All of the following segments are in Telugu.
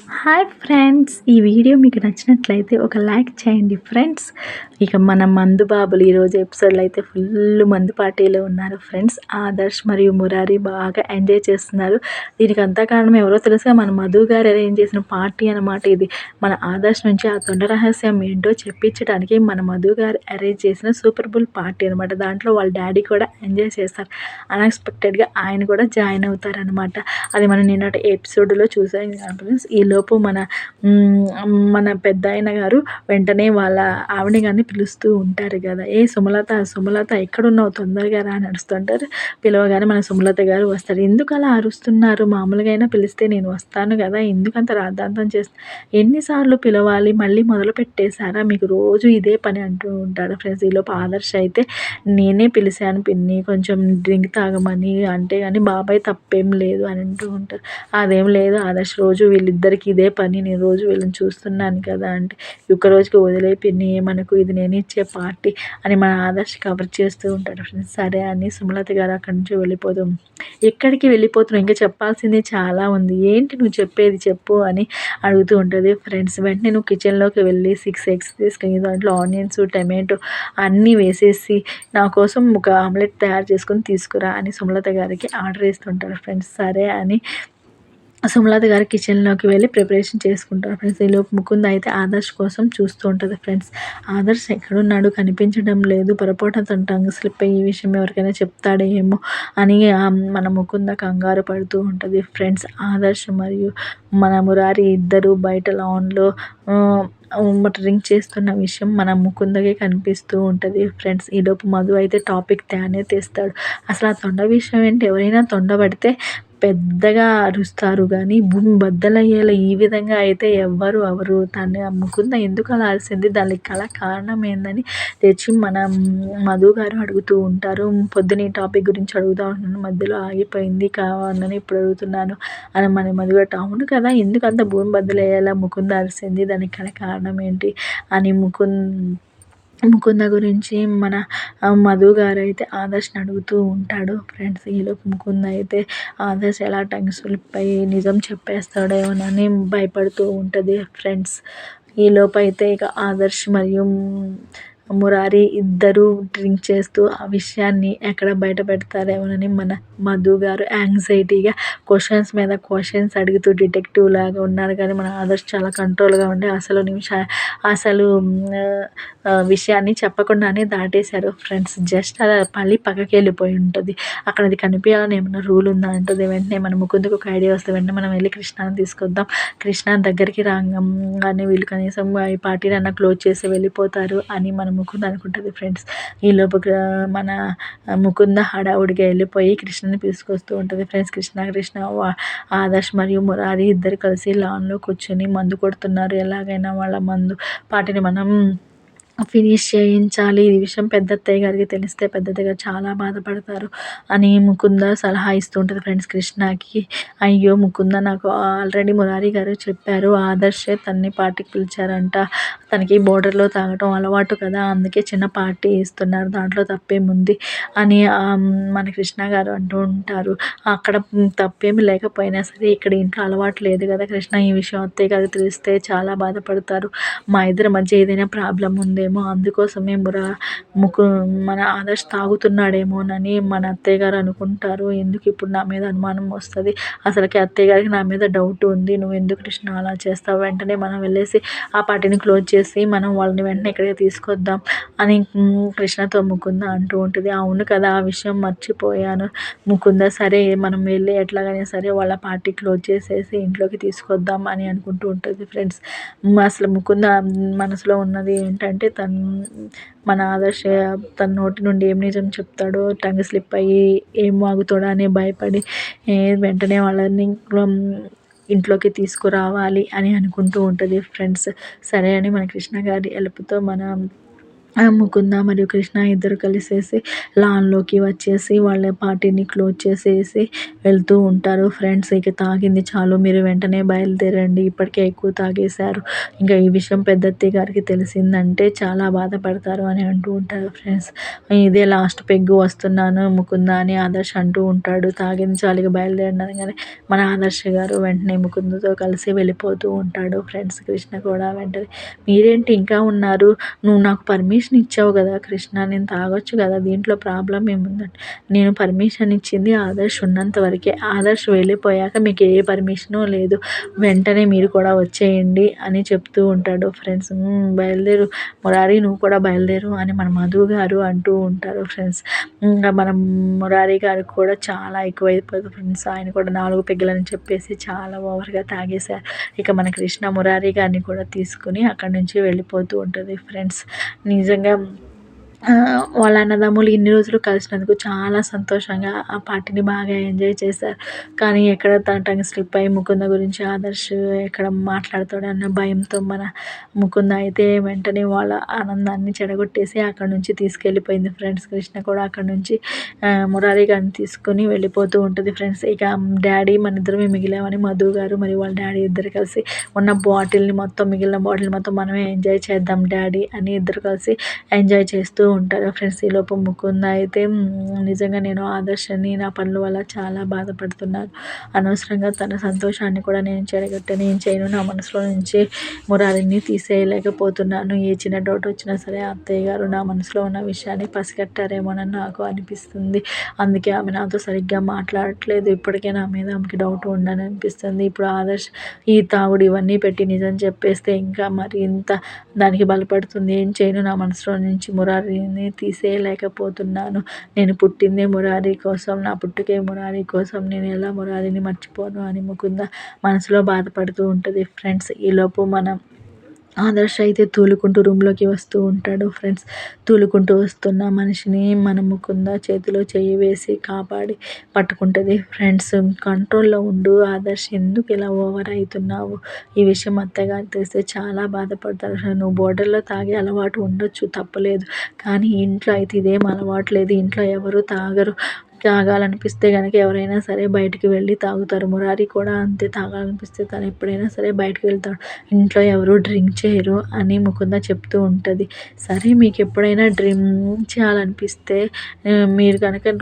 Hi friends! ఈ వీడియో మీకు నచ్చినట్లయితే ఒక లైక్ చేయండి ఫ్రెండ్స్. ఇక మన మందు బాబులు ఈరోజు ఎపిసోడ్‌లో అయితే ఫుల్ మందు పార్టీలో ఉన్నారు ఫ్రెండ్స్. ఆదర్శ్ మరియు మురారి బాగా ఎంజాయ్ చేస్తున్నారు. దీనికి అంతా కారణం ఎవరో తెలుసా? మన మధు గారు అరేంజ్ చేసిన పార్టీ అనమాట ఇది. మన ఆదర్శ్ నుంచి ఆ తొండ రహస్యం ఏంటో చెప్పించడానికి మన మధు గారు అరేంజ్ చేసిన సూపర్ బుల్ పార్టీ అనమాట. దాంట్లో వాళ్ళ డాడీ కూడా ఎంజాయ్ చేస్తారు. అన్‌ఎక్స్‌పెక్టెడ్‌గా ఆయన కూడా జాయిన్ అవుతారనమాట. అది మనం నిన్నటి ఎపిసోడ్‌లో చూసాం కదా ఫ్రెండ్స్. ఈలోపు మన పెద్దాయన గారు వెంటనే వాళ్ళ ఆవిడ గారిని పిలుస్తూ ఉంటారు కదా! "ఏ సుమలత, సుమలత ఎక్కడున్నావు? తొందరగా రా" అని అరుస్తుంటారు. పిలవగానే మన సుమలత గారు వస్తారు. "ఎందుకలా అరుస్తున్నారు? మామూలుగా అయినా పిలిస్తే నేను వస్తాను కదా! ఎందుకంత రాద్ధాంతం ఎన్ని సార్లు పిలవాలి? మళ్ళీ మొదలుపెట్టేసారా? మీకు రోజు ఇదే పని" అంటూ ఉంటాడు ఫ్రెండ్స్. ఈలోపు ఆదర్శ్ అయితే "నేనే పిలిచాను పిన్ని కొంచెం డ్రింక్ తాగమని" అంటే గాని బాబాయ్ తప్పేం లేదు అని అంటూ ఉంటారు. "అదేం లేదు ఆదర్శ్ రోజు వీళ్ళిద్దరికీ ఇదే పని. నేను రోజు వీళ్ళని చూస్తున్నాను కదా" అంటే "ఒక్కరోజుకి వదిలేయి పిన్ని ఏమనకు ఇది నేనిచ్చే పార్టీ" అని మన ఆదర్శ్ కవర్ చేస్తూ ఉంటాడు ఫ్రెండ్స్. సరే అని సుమలత గారు అక్కడి నుంచి వెళ్ళిపోతూ "ఎక్కడికి వెళ్ళిపోతున్నావు? ఇంకా చెప్పాల్సింది చాలా ఉంది. ఏంటి నువ్వు చెప్పేది చెప్పు" అని అడుగుతూ ఉంటుంది ఫ్రెండ్స్. వెంటనే "నువ్వు కిచెన్‌లోకి వెళ్ళి 6 ఎగ్స్ తీసుకొని దాంట్లో ఆనియన్స్, టమాటో అన్నీ వేసేసి నా కోసం ఒక ఆమ్లెట్ తయారు చేసుకొని తీసుకురా" అని సుమలత గారికి ఆర్డర్ ఇస్తుంటారు ఫ్రెండ్స్. సరే అని సుమలత గారు కిచెన్‌లోకి వెళ్ళి ప్రిపరేషన్ చేసుకుంటారు ఫ్రెండ్స్. ఈలోపు ముకుంద్ అయితే ఆదర్శ్ కోసం చూస్తూ ఉంటది ఫ్రెండ్స్. ఆదర్శ్ ఎక్కడున్నాడు? కనిపించడం లేదు. పొరపాటున తన టంగ్ స్లిప్ అయ్యి ఈ విషయం ఎవరికైనా చెప్తాడేమో అని మన ముకుంద కంగారు పడుతూ ఉంటది ఫ్రెండ్స్. ఆదర్శ్ మరియు మన మురారి ఇద్దరు బయట లాన్‌లో ఆహ్, డ్రింక్ చేస్తున్న విషయం మన ముకుందకే కనిపిస్తూ ఉంటది ఫ్రెండ్స్. ఈలోపు మధు అయితే టాపిక్ తానే తెస్తాడు. అసలు ఆ తొండ విషయం ఏంటి? ఎవరైనా తొండ పడితే పెద్దగా అరుస్తారు గానీ భూమి బద్దలయ్యేలా ఈ విధంగా అయితే ఎవ్వరు అవ్వరు. తను ముకుంద ఎందుకు అలా అరిసింది? దానికి గల కారణం ఏందని తెచ్చి మన మధు గారు అడుగుతూ ఉంటారు. పొద్దున ఈ టాపిక్ గురించి అడుగుతా ఉన్నాను. మధ్యలో ఆగిపోయింది కావాలని ఇప్పుడు అడుగుతున్నాను అని మన మధు గారు అవును కదా! ఎందుకంత భూమి బద్దలయ్యేలా ముకుంద అరిసింది? దానికి గల కారణం ఏంటి? అని ముకుంద గురించి మన మధు గారైతే ఆదర్శ్‌ని అడుగుతూ ఉంటాడు ఫ్రెండ్స్. ఈలోపు ముకుంద అయితే ఆదర్శ్ ఎలా టంగ్ స్లిప్ అయ్యి నిజం చెప్పేస్తాడేమోనని భయపడుతూ ఉంటది ఫ్రెండ్స్. ఈలోపైతే ఇక ఆదర్శ్ మరియు మురారి ఇద్దరూ డ్రింక్ చేస్తూ ఆ విషయాన్ని ఎక్కడ బయట పెడతారేమోనని మన మధు గారు యాంగ్జైటీగా క్వెషన్స్ మీద క్వెషన్స్ అడుగుతూ డిటెక్టివ్ లాగా ఉన్నాడు. కానీ మన ఆదర్శ్ చాలా కంట్రోల్‌గా ఉండి అసలు విషయాన్ని చెప్పకుండానే దాటేశారు ఫ్రెండ్స్. జస్ట్ అలా మళ్ళీ పక్కకి వెళ్ళిపోయి ఉంటది. అక్కడ అది కనిపియాలని ఏమన్నా రూల్ ఉందా అంటది. వెంటనే మన ముకుందుకు ఒక ఐడియా వస్తే వెంటనే మనం వెళ్ళి కృష్ణని తీసుకొద్దాం. కృష్ణ దగ్గరికి రాంగానే వీళ్ళు కనీసం ఈ పార్టీనన్నా క్లోజ్ చేసి వెళ్ళిపోతారు అని మన ముకుంద్ అనుకుంటది ఫ్రెండ్స్. ఈలోపు మన ముకుంద హడావుడిగా వెళ్ళిపోయి కృష్ణని తీసుకొస్తూ ఉంటది ఫ్రెండ్స్. కృష్ణ ఆదర్శ్ మరియు మురారి ఇద్దరు కలిసి లాన్‌లో కూర్చొని మందు కొడుతున్నారు. ఎలాగైనా వాళ్ళ మందు పార్టీని మనం ఫినిష్ చేయించాలి. ఈ విషయం పెద్దత్తయ్య గారికి తెలిస్తే పెద్దత్తయ్య గారు చాలా బాధపడతారు అని ముకుంద సలహా ఇస్తూ ఉంటది ఫ్రెండ్స్ కృష్ణకి. అయ్యో! ముకుంద నాకు ఆల్రెడీ మురారి గారు చెప్పారు. ఆదర్శే తనని పార్టీకి పిలిచారంట. తనకి బోర్డర్‌లో తాగటం అలవాటు కదా! అందుకే చిన్న పార్టీ ఇస్తున్నారు. దాంట్లో తప్పేముంది అని మన కృష్ణ గారు అంటూ ఉంటారు. అక్కడ తప్పేమి లేకపోయినా సరే ఇక్కడ ఇంట్లో అలవాటు లేదు కదా! కృష్ణ ఈ విషయం అత్తయ్య గారికి తెలిస్తే చాలా బాధపడతారు. మా ఇద్దరి మధ్య ఏదైనా ప్రాబ్లమ్ ఉందేమో అందుకోసమే మన ఆదర్శ్ తాగుతున్నాడేమోనని మన అత్తయ్య గారు అనుకుంటారు. ఎందుకు ఇప్పుడు నా మీద అనుమానం వస్తది. అసలకి అత్తయ్య గారికి నా మీద డౌట్ ఉంది. నువ్వెందుకు కృష్ణ అలా చేస్తావు? వెంటనే మనం వెళ్ళేసి ఆ పార్టీని క్లోజ్ చేసి మనం వాళ్ళని వెంటనే ఇక్కడికి తీసుకొద్దాం అని కృష్ణతో ముకుంద అంటూ ఉంటుంది. అవును కదా! ఆ విషయం మర్చిపోయాను ముకుంద. సరే మనం వెళ్ళి ఎట్లాగైనా సరే వాళ్ళ పార్టీ క్లోజ్ చేసేసి ఇంట్లోకి తీసుకొద్దాం అని అనుకుంటూ ఉంటుంది ఫ్రెండ్స్. అసలు ముకుంద మనసులో ఉన్నది ఏంటంటే మన ఆదర్శ్ తన నోటి నుండి ఏం నిజం చెప్తాడో టంగ్ స్లిప్ అయ్యి ఏం వాగుతాడో అని భయపడి వెంటనే వాళ్ళని ఇంట్లోకి తీసుకురావాలి అని అనుకుంటూ ఉంటుంది ఫ్రెండ్స్. సరే అని మన కృష్ణ గారి హెల్ప్‌తో మన ముకుంద మరియు కృష్ణ ఇద్దరు కలిసేసి లాన్‌లోకి వచ్చేసి వాళ్ళ పార్టీని క్లోజ్ చేసేసి వెళ్తూ ఉంటారు. ఫ్రెండ్స్ ఇక తాగింది చాలు మీరు వెంటనే బయలుదేరండి. ఇప్పటికే ఎక్కువ తాగేశారు. ఇంకా ఈ విషయం పెద్దత్తయ్య గారికి తెలిసిందంటే చాలా బాధపడతారు అని అంటూ ఉంటారు ఫ్రెండ్స్. ఇదే లాస్ట్ పెగ్గు వస్తున్నాను ముకుంద అని ఆదర్శ్ అంటూ ఉంటాడు. తాగింది చాలు ఇక బయలుదేరండి అనగానే మన ఆదర్శ్ గారు వెంటనే ముకుందతో కలిసి వెళ్ళిపోతూ ఉంటాడు. ఫ్రెండ్స్ కృష్ణ కూడా వెంటనే మీరేంటి ఇంకా ఉన్నారు? నువ్వు నాకు పర్మిషన్ ఇచ్చావు కదా కృష్ణ, నేను తాగొచ్చు కదా, దీంట్లో ప్రాబ్లం ఏముందంటే నేను పర్మిషన్ ఇచ్చింది ఆదర్శ్ ఉన్నంత వరకే. ఆదర్శ్ వెళ్ళిపోయాక మీకు ఏ పర్మిషను లేదు. వెంటనే మీరు కూడా వచ్చేయండి అని చెప్తూ ఉంటాడు. ఫ్రెండ్స్ బయలుదేరు మురారి నువ్వు కూడా బయలుదేరు అని మన మధు గారు అంటూ ఉంటారు. ఫ్రెండ్స్ ఇంకా మనం మురారి గారికి కూడా చాలా ఎక్కువైపోతుంది ఫ్రెండ్స్. ఆయన కూడా 4 పెగ్గులని చెప్పేసి చాలా ఓవర్గా తాగేశారు. ఇక మన కృష్ణ మురారి గారిని కూడా తీసుకుని అక్కడి నుంచి వెళ్ళిపోతూ ఉంటుంది. ఫ్రెండ్స్ నిజంగా వాళ్ళ అన్నదమ్ములు ఇన్ని రోజులు కలిసినందుకు చాలా సంతోషంగా ఆ పార్టీని బాగా ఎంజాయ్ చేశారు. కానీ ఎక్కడ తన టంగ్ స్లిప్ అయ్యి ముకుంద గురించి ఆదర్శ్ ఎక్కడ మాట్లాడతాడన్న భయంతో మన ముకుంద అయితే వెంటనే వాళ్ళ ఆనందాన్ని చెడగొట్టేసి అక్కడి నుంచి తీసుకెళ్ళిపోయింది. ఫ్రెండ్స్ కృష్ణ కూడా అక్కడి నుంచి మురారి గారిని తీసుకొని వెళ్ళిపోతూ ఉంటుంది. ఫ్రెండ్స్ ఇక డాడీ మన ఇద్దరమే మిగిలామని మధు గారు మరియు వాళ్ళ డాడీ ఇద్దరు కలిసి ఉన్న మిగిలిన బాటిల్ మొత్తం మనమే ఎంజాయ్ చేద్దాం డాడీ అని ఇద్దరు కలిసి ఎంజాయ్ చేస్తూ ఉంటారు. ఫ్రెండ్స్ ఈలోపు ముకుంద అయితే నిజంగా నేను ఆదర్శని నా పనుల వల్ల చాలా బాధపడుతున్నాను. అనవసరంగా తన సంతోషాన్ని కూడా నేను చెడగొట్టాను. ఏం చేయను, నా మనసులో నుంచి మురారిని తీసేయలేకపోతున్నాను. ఏ చిన్న డౌట్ వచ్చినా సరే అత్తయ్య గారు నా మనసులో ఉన్న విషయాన్ని పసిగట్టారేమోనని నాకు అనిపిస్తుంది. అందుకే ఆమె నాతో సరిగ్గా మాట్లాడట్లేదు. ఇప్పటికే నా మీద ఆమెకి డౌట్ ఉందని అనిపిస్తుంది. ఇప్పుడు ఆదర్శ్ ఈ తాగుడు ఇవన్నీ పెట్టి నిజం చెప్పేస్తే ఇంకా మరి ఇంత దానికి బలపడుతుంది. ఏం చేయను, నా మనసులో నుంచి మురారిని తీసేయలేకపోతున్నాను. నేను పుట్టిందే మురారి కోసం, నా పుట్టుకే మురారి కోసం, నేను ఎలా మురారిని మర్చిపోను అని ముకుంద మనసులో బాధపడుతూ ఉంటుంది. ఫ్రెండ్స్ ఈలోపు మనం ఆదర్శ్ అయితే తూలుకుంటూ రూమ్లోకి వస్తూ ఉంటాడు. ఫ్రెండ్స్ తూలుకుంటూ వస్తున్న మనిషిని మన ముకుంద చేతిలో చెయ్యి వేసి కాపాడి పట్టుకుంటుంది. ఫ్రెండ్స్ కంట్రోల్లో ఉండు ఆదర్శ్, ఎందుకు ఇలా ఓవర్ అవుతున్నావు, ఈ విషయం అత్తగారు తెలిస్తే చాలా బాధపడతారు. నువ్వు బోర్డర్లో తాగే అలవాటు ఉండొచ్చు తప్పలేదు, కానీ ఇంట్లో అయితే ఇదేం అలవాటు లేదు. ఇంట్లో ఎవరు తాగరు. తాగాలనిపిస్తే కనుక ఎవరైనా సరే బయటికి వెళ్ళి తాగుతారు. మురారి కూడా అంతే, తాగాలనిపిస్తే తను ఎప్పుడైనా సరే బయటికి వెళ్తాడు. ఇంట్లో ఎవరు డ్రింక్ చేయరు అని ముకుంద చెప్తూ ఉంటుంది. సరే మీకు ఎప్పుడైనా డ్రింక్ చేయాలనిపిస్తే మీరు కనుక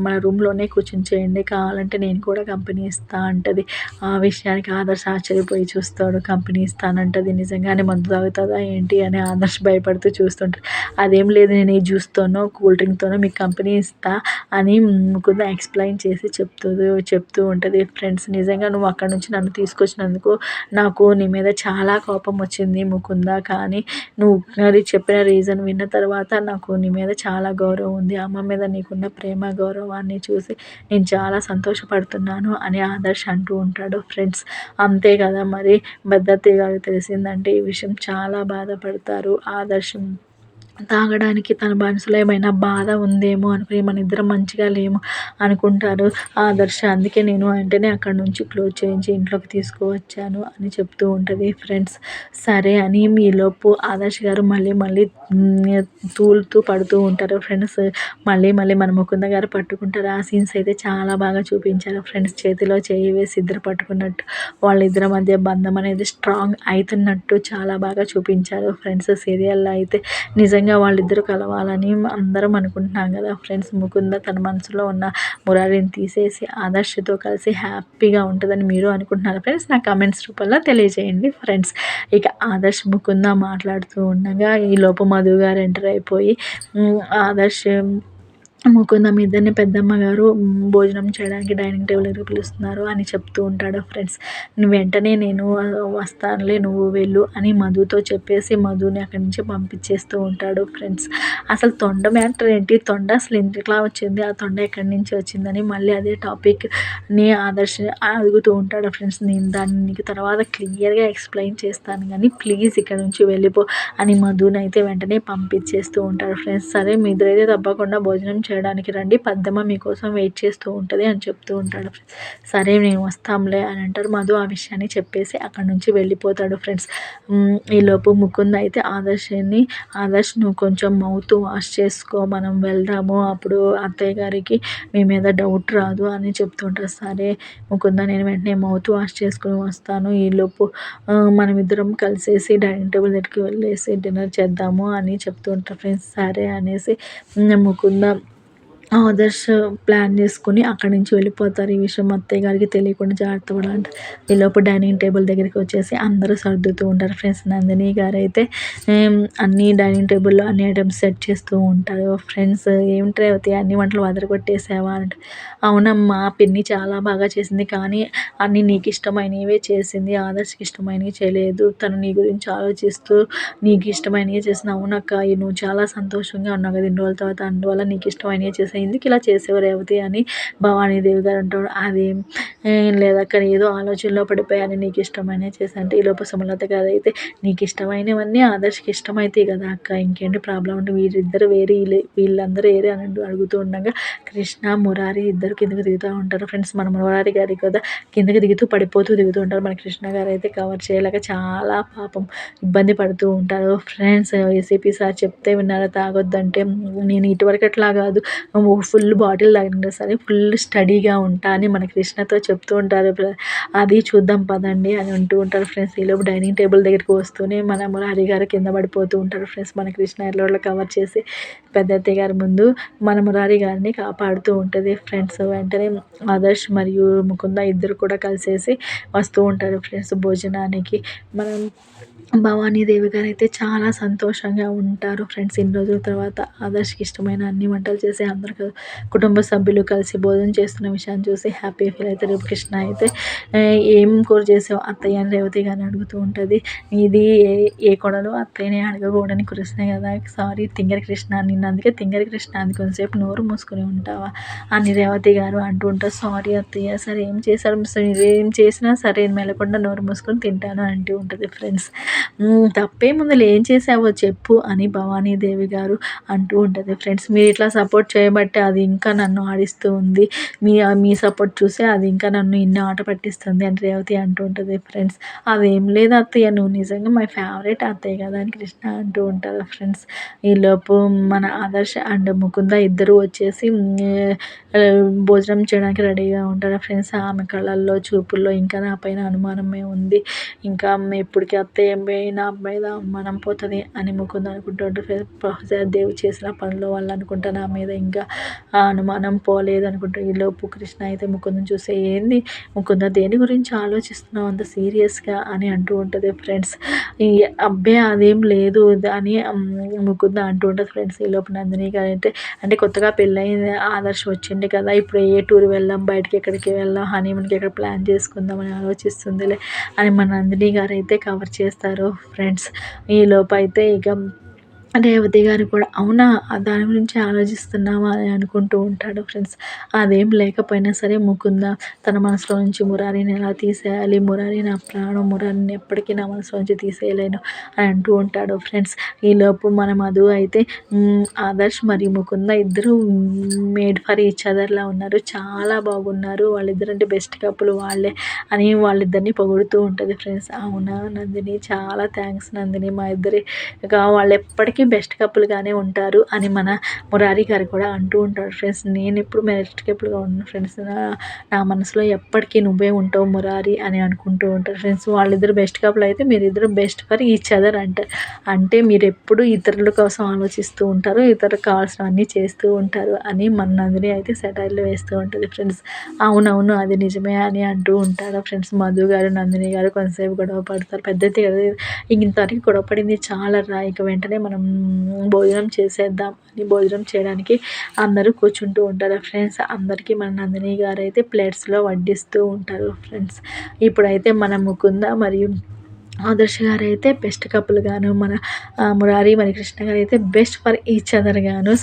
మన రూమ్లోనే కూర్చొని చేయండి, కావాలంటే నేను కూడా కంపెనీ ఇస్తా అంటది. ఆ విషయానికి ఆదర్శ్ ఆశ్చర్యపోయి చూస్తాడు. కంపెనీ ఇస్తానంటది, నిజంగానే మందు తాగుతుందా ఏంటి అని ఆదర్శ్ భయపడుతూ చూస్తుంటాడు. అదేం లేదు, నేను ఈ జ్యూస్తోనో కూల్ డ్రింక్తోనో మీకు కంపెనీ ఇస్తా అని ముకుంద ఎక్స్ప్లెయిన్ చేసి చెప్తూ ఉంటుంది. ఫ్రెండ్స్ నిజంగా నువ్వు అక్కడి నుంచి నన్ను తీసుకొచ్చినందుకు నాకు నీ మీద చాలా కోపం వచ్చింది ముకుంద, కానీ నువ్వు అది చెప్పిన రీజన్ విన్న తర్వాత నాకు నీ మీద చాలా గౌరవం ఉంది. అమ్మ మీద నీకున్న ప్రేమ గౌరవాన్ని చూసి నేను చాలా సంతోషపడుతున్నాను అని ఆదర్శ్ అంటూ ఉంటాడు. ఫ్రెండ్స్ అంతే కదా మరి, భద్రతయ్య గారికి తెలిసిందంటే ఈ విషయం చాలా బాధపడతారు. ఆదర్శ్ తాగడానికి తన మనసులో ఏమైనా బాధ ఉందేమో అనుకుని మన ఇద్దరం మంచిగా లేము అనుకుంటారు ఆదర్శ. అందుకే నేను వెంటనే అక్కడి నుంచి క్లోజ్ చేయించి ఇంట్లోకి తీసుకువచ్చాను అని చెప్తూ ఉంటుంది. ఫ్రెండ్స్ సరే అని మీలోపు ఆదర్శ్ గారు మళ్ళీ తూలుతూ పడుతూ ఉంటారు. ఫ్రెండ్స్ మళ్ళీ మన ముకుంద గారు పట్టుకుంటారు. ఆ సీన్స్ అయితే చాలా బాగా చూపించారు. ఫ్రెండ్స్ చేతిలో చేయి వేసి ఇద్దరు పట్టుకున్నట్టు, వాళ్ళిద్దరి మధ్య బంధం అనేది స్ట్రాంగ్ అవుతున్నట్టు చాలా బాగా చూపించారు. ఫ్రెండ్స్ సీరియల్లో అయితే నిజంగా వాళ్ళిద్దరూ కలవాలని అందరం అనుకుంటున్నాం కదా ఫ్రెండ్స్. ముకుంద తన మనసులో ఉన్న మురారిని తీసేసి ఆదర్శతో కలిసి హ్యాపీగా ఉంటుందని మీరు అనుకుంటున్నారు ఫ్రెండ్స్. నా కామెంట్స్ రూపంలో తెలియజేయండి ఫ్రెండ్స్. ఇక ఆదర్శ్ ముకుంద మాట్లాడుతూ ఉండగా ఈలోపు మధు గారు ఎంటర్ అయిపోయి ఆదర్శ్ ముకుంద మీ ఇద్దరిని పెద్దమ్మ గారు భోజనం చేయడానికి డైనింగ్ టేబుల్ దగ్గర పిలుస్తున్నారు అని చెప్తూ ఉంటాడు. ఫ్రెండ్స్ వెంటనే నేను వస్తానులే నువ్వు వెళ్ళు అని మధుతో చెప్పేసి మధుని అక్కడి నుంచి పంపించేస్తూ ఉంటాడు. ఫ్రెండ్స్ అసలు తొండ మ్యాటర్ ఏంటి, తొండ అసలు ఎందుకులా వచ్చింది, ఆ తొండ ఎక్కడి నుంచి వచ్చిందని మళ్ళీ అదే టాపిక్ని ఆదర్శ అడుగుతూ ఉంటాడు. ఫ్రెండ్స్ నేను దాన్ని నీకు తర్వాత క్లియర్గా ఎక్స్ప్లెయిన్ చేస్తాను, కానీ ప్లీజ్ ఇక్కడ నుంచి వెళ్ళిపో అని మధుని అయితే వెంటనే పంపించేస్తూ ఉంటాడు. ఫ్రెండ్స్ సరే మీ ఇద్దరైతే తప్పకుండా భోజనం చేయడానికి రండి, పద్దమ్మ మీకోసం వెయిట్ చేస్తూ ఉంటుంది అని చెప్తూ ఉంటాడు. సరే నేను వస్తాంలే అని అంటారు. మధు ఆ విషయాన్ని చెప్పేసి అక్కడి నుంచి వెళ్ళిపోతాడు ఫ్రెండ్స్. ఈలోపు ముకుంద్ అయితే ఆదర్శ్ నువ్వు కొంచెం మౌత్ వాష్ చేసుకో, మనం వెళ్దాము, అప్పుడు అత్తయ్య గారికి మీ మీద డౌట్ రాదు అని చెప్తుంటారు. సరే ముకుంద నేను వెంటనే మౌత్ వాష్ చేసుకుని వస్తాను, ఈలోపు మనమిద్దరం కలిసేసి డైనింగ్ టేబుల్ దగ్గరికి వెళ్ళేసి డిన్నర్ చేద్దాము అని చెప్తూ ఉంటారు ఫ్రెండ్స్. సరే అనేసి ముకుంద ఆదర్శ్ ప్లాన్ చేసుకొని అక్కడి నుంచి వెళ్ళిపోతారు. ఈ విషయం అత్తయ్య గారికి తెలియకుండా జాగ్రత్త పడాలంట. ఈలోపు డైనింగ్ టేబుల్ దగ్గరికి వచ్చేసి అందరూ సర్దుతూ ఉంటారు ఫ్రెండ్స్. నందిని గారు అయితే అన్ని డైనింగ్ టేబుల్లో అన్ని ఐటమ్స్ సెట్ చేస్తూ ఉంటారు. ఫ్రెండ్స్ ఏమిటి రేవతి అన్ని వంటలు వదలగొట్టేసావా అంటే, అవునమ్మా పిన్ని చాలా బాగా చేసింది, కానీ అన్నీ నీకు ఇష్టమైనవే చేసింది, ఆదర్శకి ఇష్టమైనవి చేయలేదు, తను నీ గురించి ఆలోచిస్తూ నీకు ఇష్టమైనవి చేసింది. అవునక్క నువ్వు చాలా సంతోషంగా ఉన్నావు కదా ఇన్ని రోజుల తర్వాత, అందువల్ల నీకు ఇష్టమైనవి చేసాను, ఎందుకు ఇలా చేసేవు రేవతి అని భవానీదేవి గారు అంటాడు. అదేం లేదక్క ఏదో ఆలోచనలో పడిపోయాను, నీకు ఇష్టమైనవి చేశాను అంటే, ఈలోపు సుమలత గారు అయితే నీకు ఇష్టమైనవన్నీ ఆదర్శకి ఇష్టమైతే కదా అక్క, ఇంకేంటి ప్రాబ్లం అంటే వీరిద్దరు వేరే వీళ్ళందరూ వేరే అని అడుగుతూ ఉండగా కృష్ణ మురారి ఇద్దరు కిందకి దిగుతూ ఉంటారు ఫ్రెండ్స్. మన మురారి గారి కదా కిందకి దిగుతూ పడిపోతూ దిగుతూ ఉంటారు. మన కృష్ణ గారు అయితే కవర్ చేయలేక చాలా పాపం ఇబ్బంది పడుతూ ఉంటారు ఫ్రెండ్స్. ఏసీపీ సార్ చెప్తే విన్నారా, తాగొద్దంటే నేను ఇటువరకు అట్లా కాదు ఫుల్ బాటిల్ తాగినా సరే ఫుల్ స్టడీగా ఉంటా అని మన కృష్ణతో చెప్తూ ఉంటారు. అది చూద్దాం పదండి అని అంటూ ఉంటారు ఫ్రెండ్స్. ఈలోపు డైనింగ్ టేబుల్ దగ్గరికి వస్తూనే మన మురారి గారు కింద పడిపోతూ ఉంటారు ఫ్రెండ్స్. మన కృష్ణ ఎల్లోళ్ళు కవర్ చేసి పెద్దత్తయ్య గారి ముందు మన మురారి గారిని కాపాడుతూ ఉంటుంది ఫ్రెండ్స్. వెంటనే ఆదర్శ్ మరియు ముకుంద ఇద్దరు కూడా కలిసేసి వస్తూ ఉంటారు ఫ్రెండ్స్ భోజనానికి. మనం భవానీదేవి గారు అయితే చాలా సంతోషంగా ఉంటారు ఫ్రెండ్స్. ఇన్ని రోజుల తర్వాత ఆదర్శ్కి ఇష్టమైన అన్ని వంటలు చేసి అందరు కుటుంబ సభ్యులు కలిసి భోజనం చేస్తున్న విషయాన్ని చూసి హ్యాపీ ఫీల్ అవుతారు. కృష్ణ అయితే ఏం కూర చేసావు అత్తయ్య అని రేవతి గారిని అడుగుతూ ఉంటుంది. ఇది ఏ కొడలు అత్తయ్యని అడగకూడని కృష్ణ కదా, సారీ తింగరి కృష్ణ నిన్ను అందుకే తింగరి కృష్ణ అని కొంచెంసేపు నోరు మూసుకొని ఉంటావా అని రేవతి గారు అంటూ ఉంటారు. సారీ అత్తయ్య, సరే ఏం చేశారు, ఏం చేసినా సరే మెలకుండా నోరు మూసుకొని తింటాను అంటూ ఉంటుంది ఫ్రెండ్స్. తప్పేముందులే ఏం చేసావో చెప్పు అని భవానీదేవి గారు అంటూ ఉంటుంది ఫ్రెండ్స్. మీరు ఇట్లా సపోర్ట్ చేయబట్టే అది ఇంకా నన్ను ఆడిస్తూ ఉంది, మీ సపోర్ట్ చూసే అది ఇంకా నన్ను ఇన్ని ఆట పట్టిస్తుంది అని రేవతి అంటూ ఉంటుంది ఫ్రెండ్స్. అదేం లేదు అత్తయ్య, నువ్వు నిజంగా మై ఫేవరెట్ అత్తయ్య కదా అని కృష్ణ అంటూ ఉంటారు ఫ్రెండ్స్. ఈలోపు మన ఆదర్శ అండ్ ముకుంద ఇద్దరు వచ్చేసి భోజనం చేయడానికి రెడీగా ఉంటారు ఫ్రెండ్స్. ఆమె కళ్ళల్లో చూపుల్లో ఇంకా నా పైన అనుమానమే ఉంది, ఇంకా ఇప్పటికీ అత్తయ్య నా మీద అనుమానం పోతుంది అని ముకుంద అనుకుంటుంటే ప్రొఫెసర్ దేవ్ చేసిన పనుల వల్ల అనుకుంటా నా మీద ఇంకా ఆ అనుమానం పోలేదు అనుకుంటా. ఈలోపు కృష్ణ అయితే ముకుందని చూసి ఏంది ముకుంద దేని గురించి ఆలోచిస్తున్నావు అంత సీరియస్గా అని అంటూ ఉంటుంది ఫ్రెండ్స్. ఈ అబ్బే అదేం లేదు అని ముకుంద అంటూ ఉంటుంది ఫ్రెండ్స్. ఈలోపు నందిని గారు అంటే కొత్తగా పెళ్ళయింది ఆదర్శ్ వచ్చింది కదా, ఇప్పుడు ఏ టూర్ వెళ్దాం, బయటకి ఎక్కడికి వెళ్దాం, హనీమూన్కి ఎక్కడ ప్లాన్ చేసుకుందామని ఆలోచిస్తుందిలే అని మన నందిని గారు అయితే కవర్ చేస్తారు ఫ్రెండ్స్. ఈలోపు అయితే ఇక రేవతి గారు కూడా అవునా దాని గురించి ఆలోచిస్తున్నావా అని అనుకుంటూ ఉంటాడు ఫ్రెండ్స్. అదేం లేకపోయినా సరే ముకుంద తన మనసులో నుంచి మురారిని ఎలా తీసేయాలి, మురారి నా ప్రాణం, మురారిని ఎప్పటికీ నా మనసులో నుంచి తీసేయలేను అని అంటూ ఉంటాడు ఫ్రెండ్స్. ఈలోపు మన మధు అయితే ఆదర్శ్ మరియు ముకుంద ఇద్దరు మేడ్ ఫర్ ఈచ్ అదర్లా ఉన్నారు, చాలా బాగున్నారు, వాళ్ళిద్దరంటే బెస్ట్ కపుల్ వాళ్ళే అని వాళ్ళిద్దరిని పొగుడుతూ ఉంటుంది ఫ్రెండ్స్. అవునా నందిని, చాలా థ్యాంక్స్ నందిని, మా ఇద్దరి వాళ్ళు ఎప్పటికీ బెస్ట్ కపుల్గానే ఉంటారు అని మన మురారి గారు కూడా అంటూ ఉంటారు ఫ్రెండ్స్. నేను ఇప్పుడు బెస్ట్ కపుల్గా ఉన్నాను ఫ్రెండ్స్, నా మనసులో ఎప్పటికీ నువ్వే ఉంటావు మురారి అని అనుకుంటూ ఉంటారు ఫ్రెండ్స్. వాళ్ళిద్దరు బెస్ట్ కపుల్ అయితే మీరిద్దరు బెస్ట్ ఫర్ ఈచ్ అదర్ అంటారు, అంటే మీరు ఎప్పుడు ఇతరుల కోసం ఆలోచిస్తూ ఉంటారు, ఇతరులకు కావాల్సినవన్నీ చేస్తూ ఉంటారు అని మన నందిని అయితే సెటైర్లు వేస్తూ ఉంటుంది ఫ్రెండ్స్. అవునవును అది నిజమే అని అంటూ ఉంటారు ఫ్రెండ్స్. మధు గారు నందిని గారు కొంతసేపు గొడవ పడతారు. పెద్దది కదా ఇంతవరకు గొడవ పడింది చాలా రా, ఇక వెంటనే మనం భోజనం చేసేద్దాం అని భోజనం చేయడానికి అందరూ కూర్చుంటూ ఉంటారు ఫ్రెండ్స్. అందరికీ మన నందిని గారు అయితే ప్లేట్స్లో వడ్డిస్తూ ఉంటారు ఫ్రెండ్స్. ఇప్పుడైతే మన ముకుంద మరియు ఆదర్శ్ గారైతే బెస్ట్ కపుల్ గాను, మన మురారి మరి కృష్ణ గారైతే బెస్ట్ ఫర్ ఈచ్ అదర్ గాను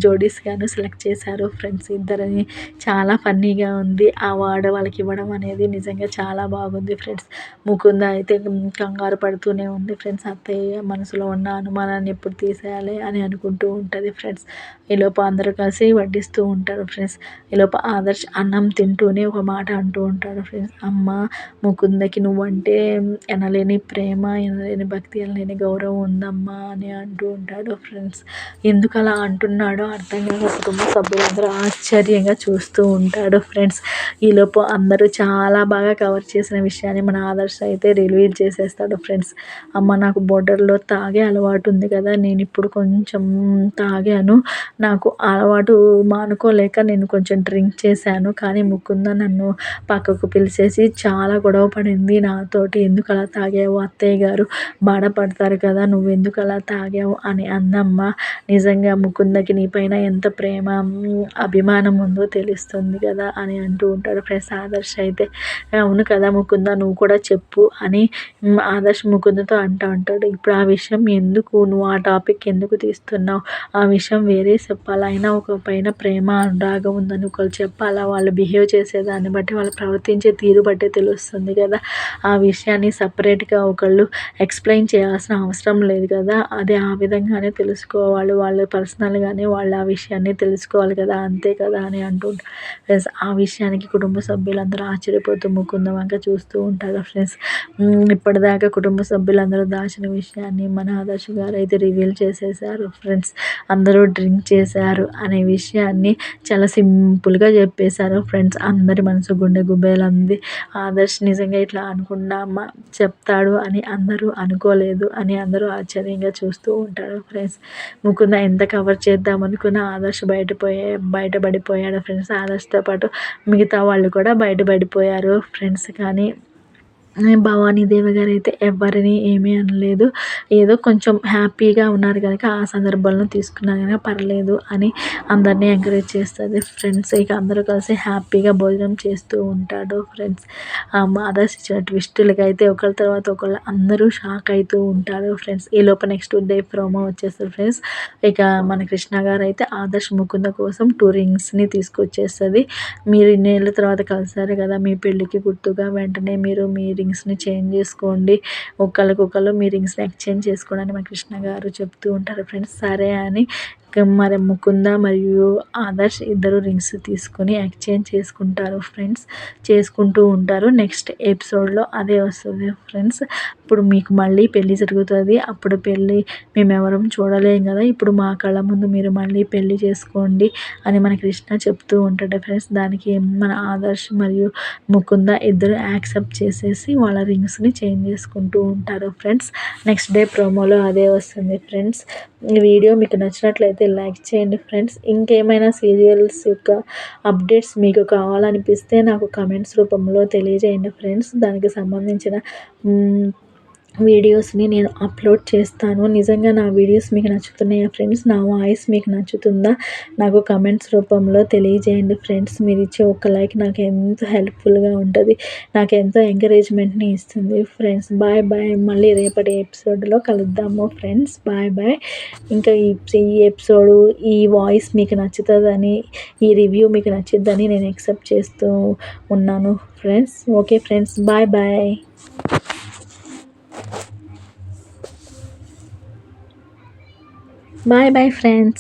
జోడీస్ గాను సెలెక్ట్ చేశారు ఫ్రెండ్స్ ఇద్దరిని. చాలా ఫన్నీగా ఉంది. ఆ అవార్డు వాళ్ళకి ఇవ్వడం అనేది నిజంగా చాలా బాగుంది ఫ్రెండ్స్. ముకుంద అయితే కంగారు పడుతూనే ఉంది ఫ్రెండ్స్. అత్తయ్య మనసులో ఉన్న అనుమానాన్ని ఎప్పుడు తీసేయాలి అని అనుకుంటూ ఉంటుంది ఫ్రెండ్స్. ఈలోపు అందరూ కలిసి వడ్డిస్తూ ఉంటారు ఫ్రెండ్స్. ఈలోపు ఆదర్శ్ అన్నం తింటూనే ఒక మాట అంటూ ఉంటాడు ఫ్రెండ్స్. అమ్మ, ముకుందకి నువ్వంటే ఎనలేని ప్రేమ, ఎనలేని భక్తి, ఎనలేని గౌరవం ఉందమ్మా అని అంటూ ఉంటాడు ఫ్రెండ్స్. ఎందుకు అలా అంటున్నాడో అర్థం కాక కుటుంబ సభ్యులందరూ ఆశ్చర్యంగా చూస్తూ ఉంటాడు ఫ్రెండ్స్. ఈలోపు అందరూ చాలా బాగా కవర్ చేసిన విషయాన్ని మన ఆదర్శ్ అయితే రివీల్ చేసేస్తాడు ఫ్రెండ్స్. అమ్మ, నాకు బోర్డర్లో తాగే అలవాటు ఉంది కదా, నేను ఇప్పుడు కొంచెం తాగాను. నాకు అలవాటు మానుకోలేక నేను కొంచెం డ్రింక్ చేశాను. కానీ ముకుంద నన్ను పక్కకు పిలిచేసి చాలా గొడవ పడింది నాతోటి. ఎందుకు అలా తాగావు, అత్తయ్య గారు బాధపడతారు కదా, నువ్వెందుకు అలా తాగావు అని అందమ్మ. నిజంగా ముకుందకి నీపైన ఎంత ప్రేమ అభిమానం ఉందో తెలుస్తుంది కదా అని అంటూ ఉంటాడు ఫ్రెండ్స్. ఆదర్శ్ అయితే అవును కదా ముకుంద, నువ్వు కూడా చెప్పు అని ఆదర్శ్ ముకుందతో అంటూ ఉంటాడు. ఇప్పుడు ఆ విషయం ఎందుకు, నువ్వు ఆ టాపిక్ ఎందుకు తీస్తున్నావు, ఆ విషయం వేరే చెప్పాలి. అయినా ఒక పైన ప్రేమ అనురాగం ఉందని ఒకళ్ళు చెప్పాలా, వాళ్ళు బిహేవ్ చేసేదాన్ని బట్టి, వాళ్ళు ప్రవర్తించే తీరు బట్టే తెలుస్తుంది కదా. ఆ విషయాన్ని సపరేట్గా ఒకళ్ళు ఎక్స్ప్లెయిన్ చేయాల్సిన అవసరం లేదు కదా, అది ఆ విధంగానే తెలుసుకోవాలి. వాళ్ళు పర్సనల్గానే వాళ్ళు ఆ విషయాన్ని తెలుసుకోవాలి కదా, అంతే కదా అని అంటుంటారు ఫ్రెండ్స్. ఆ విషయానికి కుటుంబ సభ్యులందరూ ఆశ్చర్యపోతూ ముకుంద వంక చూస్తూ ఉంటారు ఫ్రెండ్స్. ఇప్పటిదాకా కుటుంబ సభ్యులందరూ దాచిన విషయాన్ని మన ఆదర్శ్ గారు అయితే రివీల్ చేసేసారు ఫ్రెండ్స్. అందరూ డ్రింక్ చేశారు అనే విషయాన్ని చాలా సింపుల్గా చెప్పేశారు ఫ్రెండ్స్. అందరి మనసు గుండె గుబేలంది. ఆదర్శ్ నిజంగా ఇట్లా అనుకుండా చెప్తాడు అని అందరూ అనుకోలేదు అని అందరూ ఆశ్చర్యంగా చూస్తూ ఉంటారు ఫ్రెండ్స్. ముకుంద ఎంత కవర్ చేద్దాం అనుకున్నా ఆదర్శ్ బయటపడిపోయాడు ఫ్రెండ్స్. ఆదర్శ్తో పాటు మిగతా వాళ్ళు కూడా బయటపడిపోయారు ఫ్రెండ్స్. కానీ భవానీదేవి గారు అయితే ఎవరిని ఏమీ అనలేదు. ఏదో కొంచెం హ్యాపీగా ఉన్నారు కనుక ఆ సందర్భంలో తీసుకున్నారు కనుక పర్లేదు అని అందరినీ ఎంకరేజ్ చేస్తుంది ఫ్రెండ్స్. ఇక అందరూ కలిసి హ్యాపీగా భోజనం చేస్తూ ఉంటాడు ఫ్రెండ్స్. ఆదర్శ్ ఇచ్చిన ట్విస్టులకి అయితే ఒకరి తర్వాత ఒకళ్ళు అందరూ షాక్ అవుతూ ఉంటారు ఫ్రెండ్స్. ఈ లోపల నెక్స్ట్ డే ప్రోమో వచ్చేస్తారు ఫ్రెండ్స్. ఇక మన కృష్ణ గారు అయితే ఆదర్శ్ ముకుంద కోసం 2 రింగ్స్ని తీసుకొచ్చేస్తుంది. మీరు ఇన్నేళ్ళ తర్వాత కలిసారు కదా, మీ పెళ్ళికి గుర్తుగా వెంటనే మీరు మీ రింగ్స్ని చేంజ్ చేసుకోండి, ఒకళ్ళకొకళ్ళు మీ రింగ్స్ని ఎక్స్చేంజ్ చేసుకోండి అని మా కృష్ణ గారు చెప్తూ ఉంటారు ఫ్రెండ్స్. సరే అని మరి ముకుంద మరియు ఆదర్శ్ ఇద్దరు రింగ్స్ తీసుకొని ఎక్స్చేంజ్ చేసుకుంటారు ఫ్రెండ్స్. చేసుకుంటూ ఉంటారు. నెక్స్ట్ ఎపిసోడ్లో అదే వస్తుంది ఫ్రెండ్స్. ఇప్పుడు మీకు మళ్ళీ పెళ్ళి జరుగుతుంది. అప్పుడు పెళ్ళి మేమెవరం చూడలేం కదా, ఇప్పుడు మా కళ్ళ ముందు మీరు మళ్ళీ పెళ్ళి చేసుకోండి అని మన కృష్ణ చెప్తూ ఉంటాడు ఫ్రెండ్స్. దానికి మన ఆదర్శ్ మరియు ముకుంద ఇద్దరు యాక్సెప్ట్ చేసేసి వాళ్ళ రింగ్స్ని చేంజ్ చేసుకుంటూ ఉంటారు ఫ్రెండ్స్. నెక్స్ట్ డే ప్రోమోలో అదే వస్తుంది ఫ్రెండ్స్. ఈ వీడియో మీకు నచ్చినట్లయితే లైక్ చేయండి ఫ్రెండ్స్. ఇంకేమైనా సీరియల్స్ యొక్క అప్డేట్స్ మీకు కావాలనిపిస్తే నాకు కమెంట్స్ రూపంలో తెలియజేయండి ఫ్రెండ్స్. దానికి సంబంధించిన వీడియోస్ని నేను అప్లోడ్ చేస్తాను. నిజంగా నా వీడియోస్ మీకు నచ్చుతున్నాయా ఫ్రెండ్స్, నా వాయిస్ మీకు నచ్చుతుందా, నాకు కమెంట్స్ రూపంలో తెలియజేయండి ఫ్రెండ్స్. మీరు ఇచ్చే ఒక లైక్ నాకు ఎంతో హెల్ప్ఫుల్గా ఉంటుంది, నాకు ఎంతో ఎంకరేజ్మెంట్ని ఇస్తుంది ఫ్రెండ్స్. Bye bye. మళ్ళీ రేపటి ఎపిసోడ్లో కలుద్దాము ఫ్రెండ్స్. Bye bye. ఇంకా ఈ ఎపిసోడు, ఈ వాయిస్ మీకు నచ్చుతుందని, ఈ రివ్యూ మీకు నచ్చిద్దని నేను ఎక్సెప్ట్ చేస్తూ ఉన్నాను friends. Okay friends, bye bye. Bye bye friends.